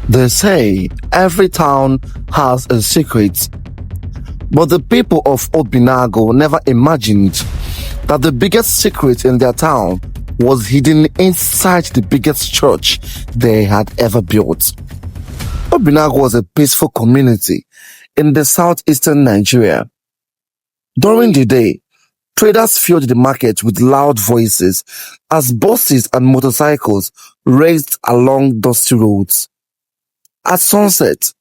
They say every town has a secret, but the people of Obinago never imagined that the biggest secret in their town was hidden inside the biggest church they had ever built. Obinago was a peaceful community in the southeastern Nigeria. During the day, traders filled the market with loud voices as buses and motorcycles raced along dusty roads. At sunset,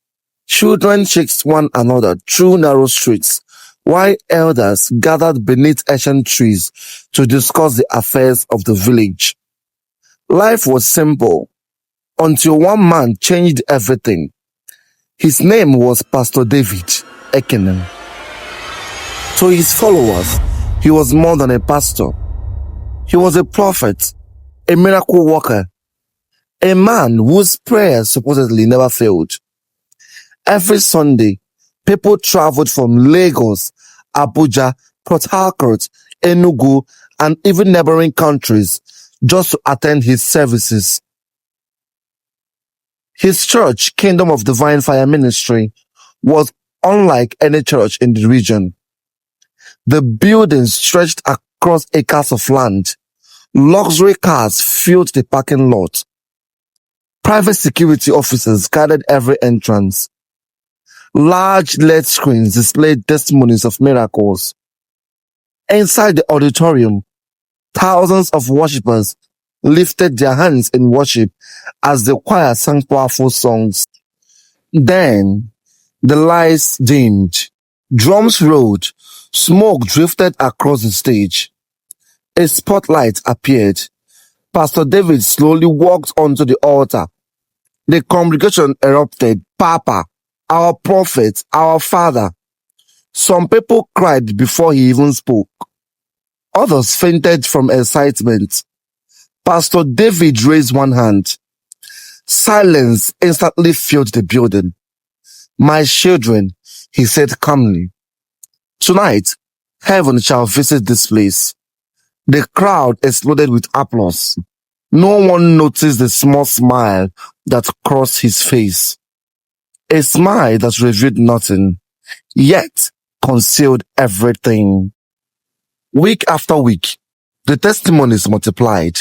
children chased one another through narrow streets, while elders gathered beneath ancient trees to discuss the affairs of the village. Life was simple until one man changed everything. His name was Pastor David Ekenen. To his followers, he was more than a pastor. He was a prophet, a miracle worker, a man whose prayers supposedly never failed. Every Sunday, people traveled from Lagos, Abuja, Port Harcourt, Enugu, and even neighboring countries just to attend his services. His church, Kingdom of Divine Fire Ministry, was unlike any church in the region. The building stretched across acres of land. Luxury cars filled the parking lot. Private security officers guarded every entrance. Large LED screens displayed testimonies of miracles. Inside the auditorium, thousands of worshippers lifted their hands in worship as the choir sang powerful songs. Then, the lights dimmed. Drums rolled. Smoke drifted across the stage. A spotlight appeared. Pastor David slowly walked onto the altar. The congregation erupted. "Papa, our prophet, our father." Some people cried before he even spoke. Others fainted from excitement. Pastor David raised one hand. Silence instantly filled the building. "My children," he said calmly, "tonight, heaven shall visit this place." The crowd exploded with applause. No one noticed the small smile that crossed his face. A smile that revealed nothing, yet concealed everything. Week after week, the testimonies multiplied.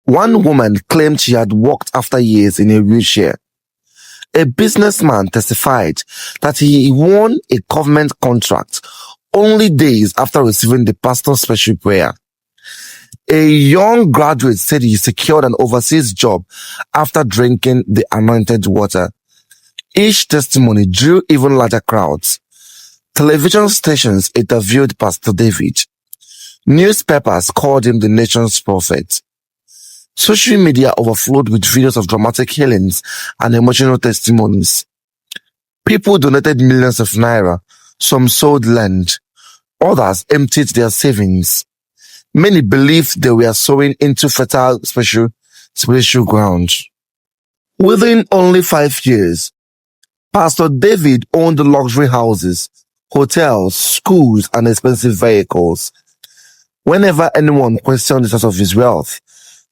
One woman claimed she had walked after years in a wheelchair. A businessman testified that he won a government contract only days after receiving the pastor's special prayer. A young graduate said he secured an overseas job after drinking the anointed water. Each testimony drew even larger crowds. Television stations interviewed Pastor David. Newspapers called him the nation's prophet. Social media overflowed with videos of dramatic healings and emotional testimonies. People donated millions of naira. Some sold land. Others emptied their savings. Many believed they were sowing into fertile spiritual ground. Within only 5 years, Pastor David owned luxury houses, hotels, schools, and expensive vehicles. Whenever anyone questioned the source of his wealth,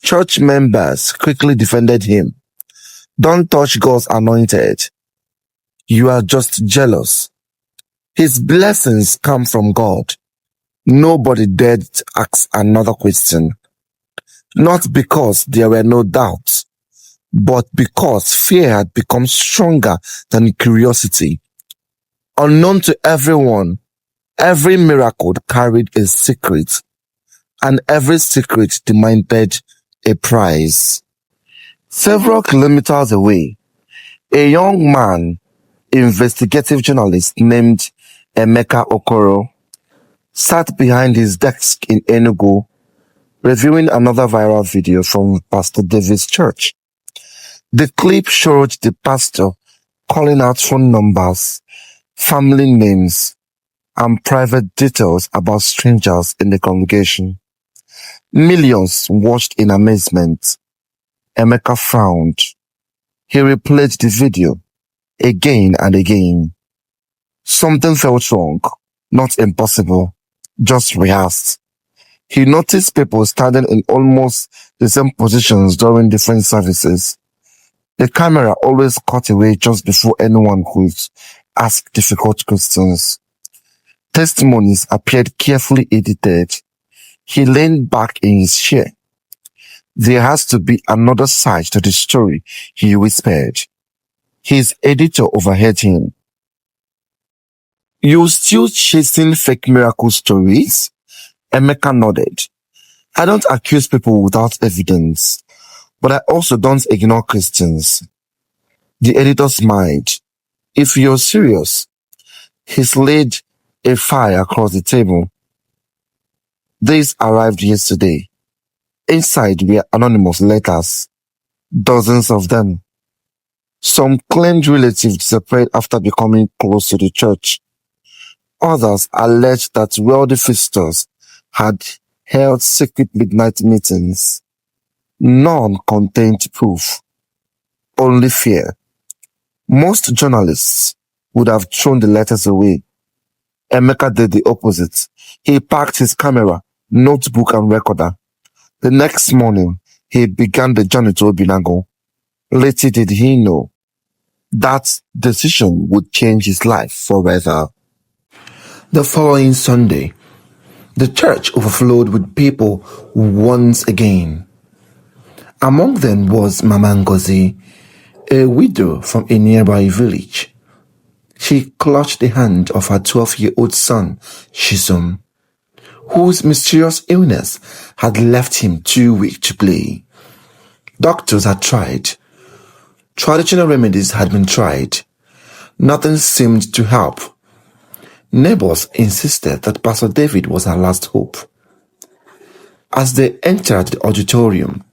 church members quickly defended him. "Don't touch God's anointed. You are just jealous. His blessings come from God." Nobody dared ask another question. Not because there were no doubts, but because fear had become stronger than curiosity. Unknown to everyone, every miracle carried a secret, and every secret demanded a prize. Several kilometers away, a young man, investigative journalist named Emeka Okoro, sat behind his desk in Enugu, reviewing another viral video from Pastor David's church. The clip showed the pastor calling out phone numbers, family names, and private details about strangers in the congregation. Millions watched in amazement. Emeka frowned. He replayed the video again and again. Something felt wrong, not impossible, just rehearsed. He noticed people standing in almost the same positions during different services. The camera always cut away just before anyone could ask difficult questions. Testimonies appeared carefully edited. He leaned back in his chair. There has to be another side to the story, he whispered. His editor overheard him. You still chasing fake miracle stories? Emeka nodded. I don't accuse people without evidence, but I also don't ignore Christians. The editor smiled. If you're serious, he slid a file across the table. These arrived yesterday. Inside were anonymous letters, dozens of them. Some claimed relatives disappeared after becoming close to the church. Others alleged that wealthy visitors had held secret midnight meetings. None contained proof, only fear. Most journalists would have thrown the letters away. Emeka did the opposite. He packed his camera, notebook, and recorder. The next morning, he began the journey to Obinago. Little did he know that decision would change his life forever. The following Sunday, the church overflowed with people once again. Among them was Mama Ngozi, a widow from a nearby village. She clutched the hand of her 12-year-old son, Shizum, whose mysterious illness had left him too weak to play. Doctors had tried. Traditional remedies had been tried. Nothing seemed to help. Neighbors insisted that Pastor David was her last hope. As they entered the auditorium,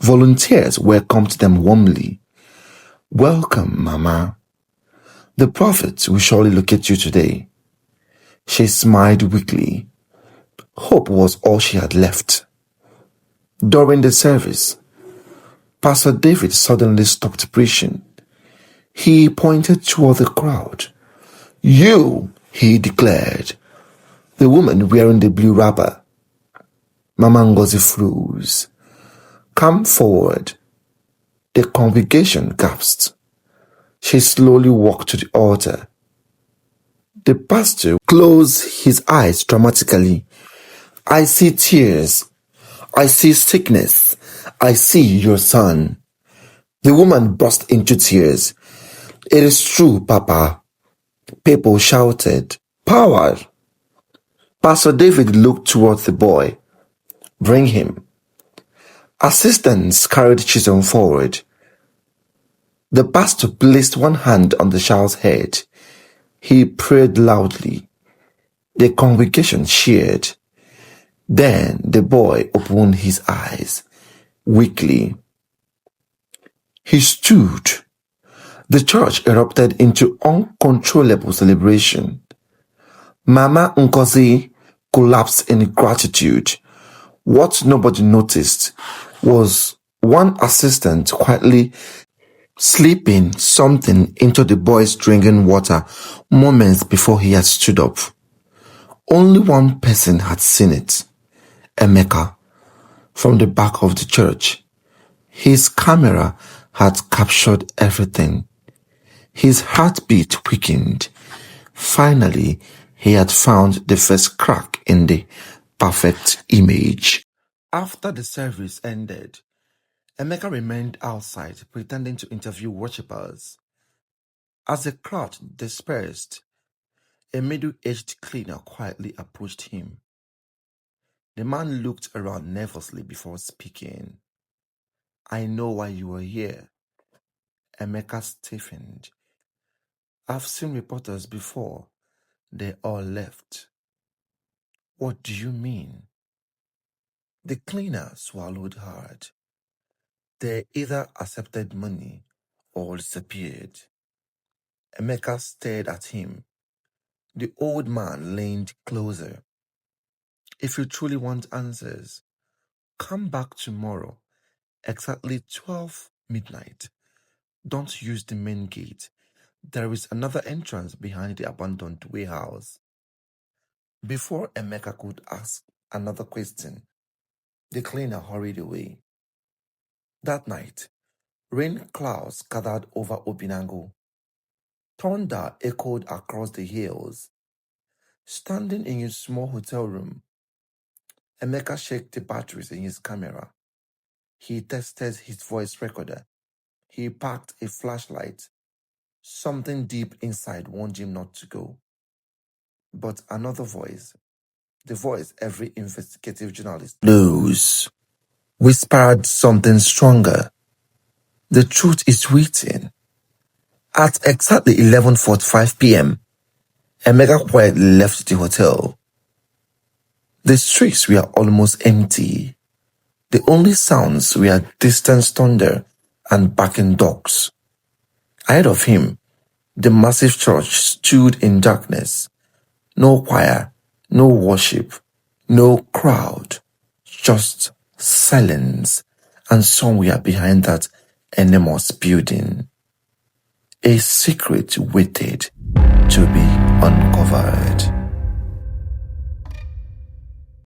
volunteers welcomed them warmly. Welcome, Mama. The prophet will surely locate you today. She smiled weakly. Hope was all she had left. During the service, Pastor David suddenly stopped preaching. He pointed toward the crowd. You, he declared. The woman wearing the blue wrapper. Mama Ngozi froze. Come forward. The congregation gasped. She slowly walked to the altar. The pastor closed his eyes dramatically. I see tears. I see sickness. I see your son. The woman burst into tears. It is true, Papa. People shouted. Power! Pastor David looked towards the boy. Bring him. Assistants carried Chisholm forward. The pastor placed one hand on the child's head. He prayed loudly. The congregation cheered. Then the boy opened his eyes weakly. He stood. The church erupted into uncontrollable celebration. Mama Ngozi collapsed in gratitude. What nobody noticed was one assistant quietly slipping something into the boy's drinking water moments before he had stood up. Only one person had seen it, Emeka, from the back of the church. His camera had captured everything. His heartbeat quickened. Finally, he had found the first crack in the perfect image. After the service ended, Emeka remained outside pretending to interview worshippers. As the crowd dispersed, a middle-aged cleaner quietly approached him. The man looked around nervously before speaking. I know why you were here. Emeka stiffened. I've seen reporters before. They all left. What do you mean? The cleaner swallowed hard. They either accepted money or disappeared. Emeka stared at him. The old man leaned closer. If you truly want answers, come back tomorrow, exactly 12 midnight. Don't use the main gate. There is another entrance behind the abandoned warehouse. Before Emeka could ask another question, the cleaner hurried away. That night, Rain clouds gathered over Obinango. Thunder echoed across the hills. Standing in his small hotel room, Emeka checked the batteries in his camera. He tested his voice recorder. He packed a flashlight. Something deep inside warned him not to go. But another voice, the voice every investigative journalist knows, whispered something stronger. The truth is waiting. At exactly 11:45 p.m., Emeka quietly left the hotel. The streets were almost empty. The only sounds were distant thunder and barking dogs. Ahead of him, the massive church stood in darkness. No choir, no worship, no crowd, just silence and somewhere behind that enormous building, a secret waited to be uncovered.